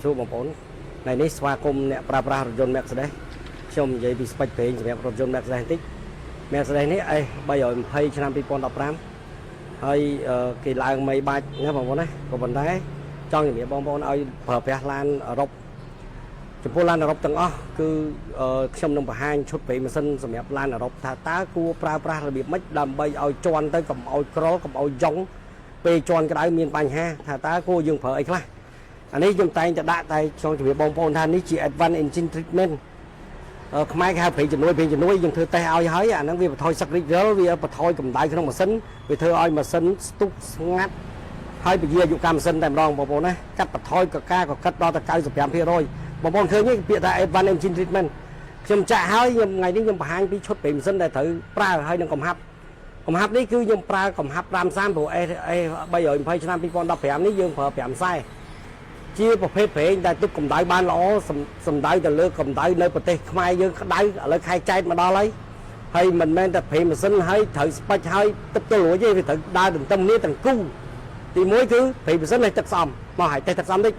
Chú bóng bốn này ní xóa cùng nè pra rôn Mercedes trong giấy bị spec về cho mẹ rôn Mercedes tích Mercedes ní ai bây giờ hay cho năm pi đọc ram hay kỳ lại mấy bài nghe bóng bốn này của vấn đề trong những bóng bốn ai phở bè lan ở rộng chúng tôi lan ở rộng tầng ó cứ trong năm hai chút về mà sân rồi mẹ lan ở rộng thà tá cua pra là bị mất đầm bay ao tròn tới cầm ao cro cầm ao giống về tròn cái đáy miền Bắc ha thà tá cua dương phở ấy khác anh ấy dùng tayจะដាក់តែtrong chuẩn bị bom bom thanនេះជា advanced engine treatment ខ្មែរគេហៅព្រៃជំនួយយើងធ្វើតេស្តឲ្យហើយអាហ្នឹងវាបន្ថយសឹករីករាល់វាបន្ថយកម្ដៅក្នុងម៉ាស៊ីនវាធ្វើឲ្យម៉ាស៊ីនស្ទុះស្ងាត់ហើយពជាអាយុកម្មម៉ាស៊ីនតែម្ដងបងប្អូនណាកាត់បន្ថយកកាក៏កាត់ដល់ទៅ 95% បងប្អូនឃើញនេះពាក្យថា advanced engine treatment ខ្ញុំចាក់ហើយខ្ញុំថ្ងៃនេះខ្ញុំបង្ហាញពីឈុតព្រៃម៉ាស៊ីនដែលត្រូវប្រើហើយនឹងកំហាប់នេះគឺខ្ញុំប្រើកំហាប់530ព្រោះ320ឆ្នាំ2015នេះយើងប្រើ540ជាប្រភេទប្រេងដែលទុកកម្ដៅបានល្អសំដៅទៅលើកម្ដៅនៅប្រទេសខ្មែរយើងក្ដៅឥឡូវខែចែកមកដល់ហើយមិនមែនតែប្រេងម៉ាស៊ីនហើយត្រូវស្ពេចហើយទឹកទល់រួចទេវាត្រូវដើរទន្ទឹមគ្នាទាំងគូទី1គឺប្រេងម៉ាស៊ីនហើយទឹកស្អំមកឲ្យទឹកស្អំតិច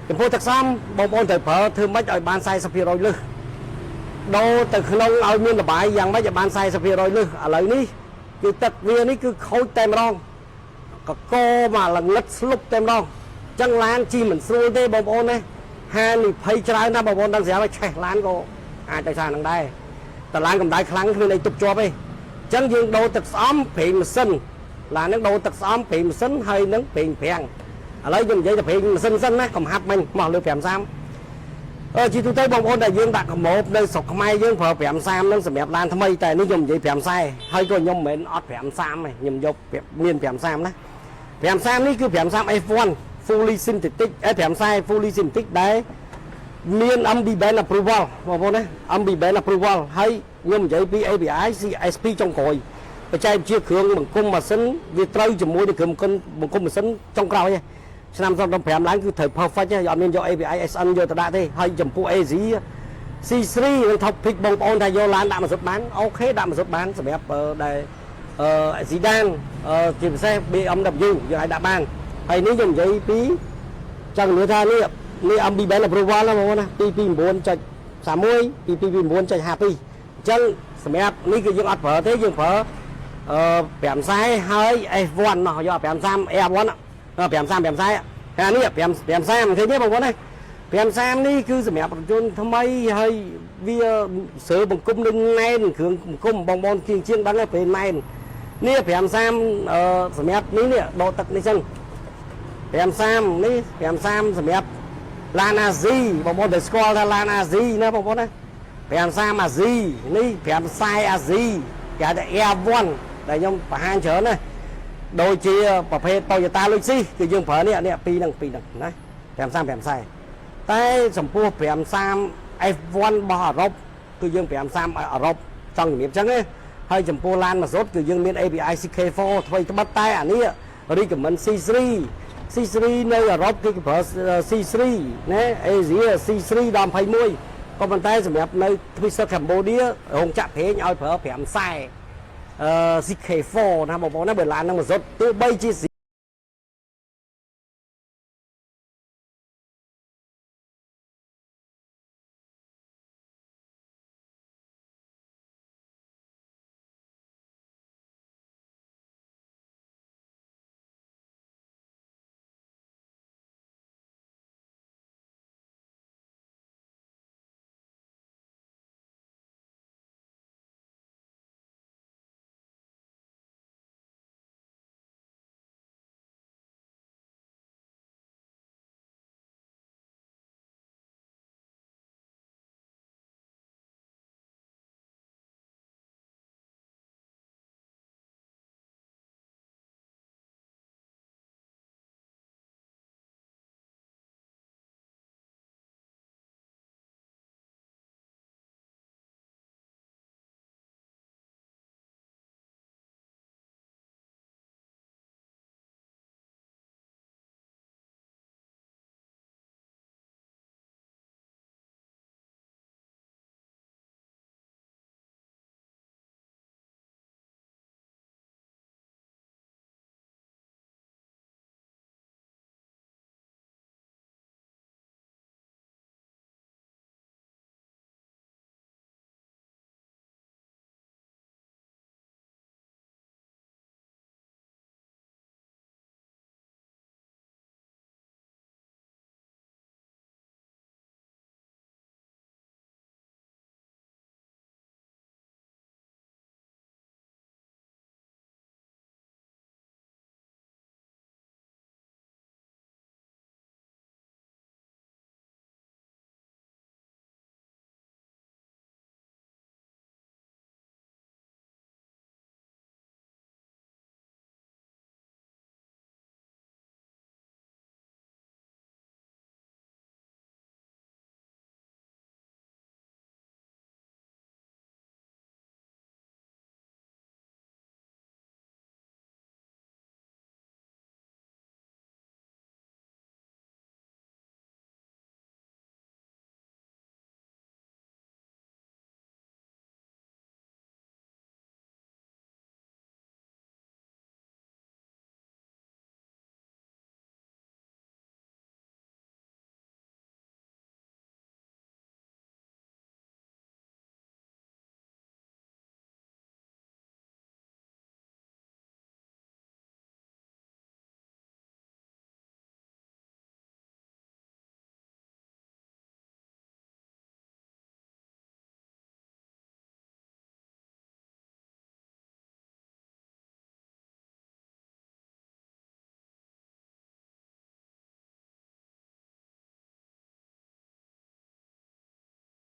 ចំពោះទឹកស្អំបងប្អូនត្រូវប្រើធ្វើម៉េចឲ្យបាន 40% លើសដូរទៅក្នុងឲ្យមានលបាយយ៉ាងម៉េចឲ្យបាន 40% លើសឥឡូវនេះគឺទឹកវានេះគឺខូចតែម្ដងកកមកល្ងឹតស្លុបតែម្ដងចឹងឡានជីមិនស្រួលទេបងប្អូនណាហានិភ័យច្រើនណាស់បងប្អូនដឹងស្រាប់ហើយឆេះឡានក៏អាចទៅសារនឹងដែរតឡានកម្ដៅខ្លាំងគ្មានអីទប់ជាប់ទេចឹងយើងដូរទឹកស្អំប្រេងម៉ាស៊ីនឡានហ្នឹងដូរទឹកស្អំប្រេងម៉ាស៊ីនហើយនឹងប្រេងប្រាំងឥឡូវខ្ញុំនិយាយតែប្រេងម៉ាស៊ីនសិនណាកំហាប់មិញមកលើ530ជីទូទៅបងប្អូនដែលយើងដាក់កម្របនៅស្រុកខ្មែរយើងប្រើ530នឹងសម្រាប់ឡានថ្មីតែនេះខ្ញុំនិយាយ540ហើយក៏ខ្ញុំមិនមែនអត់530ទេខ្ញុំយកមាន530ណា530នេះគឺ530 F1 fully synthetic 540 fully synthetic ដែលមាន MB band approval បងប្អូនណា MB band approval ហើយខ្ញុំនិយាយពី API CSP ចុងក្រោយបច្ចេកវិទ្យាគ្រឿងបង្គុំម៉ាស៊ីនវាត្រូវជាមួយនឹងគ្រឿងបង្គុំម៉ាស៊ីនចុងក្រោយឆ្នាំ2015ឡើងគឺត្រូវ perfect ទេអត់មានយក API SN យកទៅដាក់ទេហើយចំពោះ AZ C3 និង topic បងប្អូនថាយកឡានដាក់ម៉ាស៊ីនបានអូខេដាក់ម៉ាស៊ីនបានសម្រាប់ដែលSedan ជាពិសេស BMW យើងអាចដាក់បានហើយនេះខ្ញុំនិយាយពីចង់និយាយថានេះ MB band approval ណាបងប្អូនណា229.31 229.52អញ្ចឹងសម្រាប់នេះគឺយើងអត់ប្រើទេយើងប្រើ540ហើយ F1 ណោះយក530 F1 530ហើយនេះ530ឃើញទេបងប្អូនណា530នេះគឺសម្រាប់រថយន្តថ្មីហើយវាស្រើបង្គំនឹងណែនគ្រឿងបង្គំបងប្អូនជាងដឹងហើយពេលណែននេះ530សម្រាប់នេះដកទឹកនេះចឹង530នេះ530សម្រាប់ឡានអាស៊ីបងប្អូនទៅស្គាល់ថាឡានអាស៊ីណាបងប្អូនណា530អាស៊ីនេះ540អាស៊ីគេហៅថា Air1 ដែលខ្ញុំបង្ហាញច្រើនណាដូចជាប្រភេទ Toyota Luxus គឺយើងប្រើនេះពីរហ្នឹងណា530តែចំពោះ530 F1 របស់អឺរ៉ុបគឺយើង530អឺរ៉ុបចង់ជំរាបចឹងទេហើយចំពោះឡានម៉ាស៊ូតគឺយើងមាន API CK4 ថ្មីត្បិតតែអានេះ recommend C3 នៅអឺរ៉ុបគេប្រើ C3 ណា Asia C3 ដល់21ក៏ប៉ុន្តែសម្រាប់នៅ Twister Cambodia រោងចក្រប្រេងឲ្យប្រើ540CK4 ណាបងប្អូនណាបើឡាននឹងម៉ាស៊ូតទោះបីជា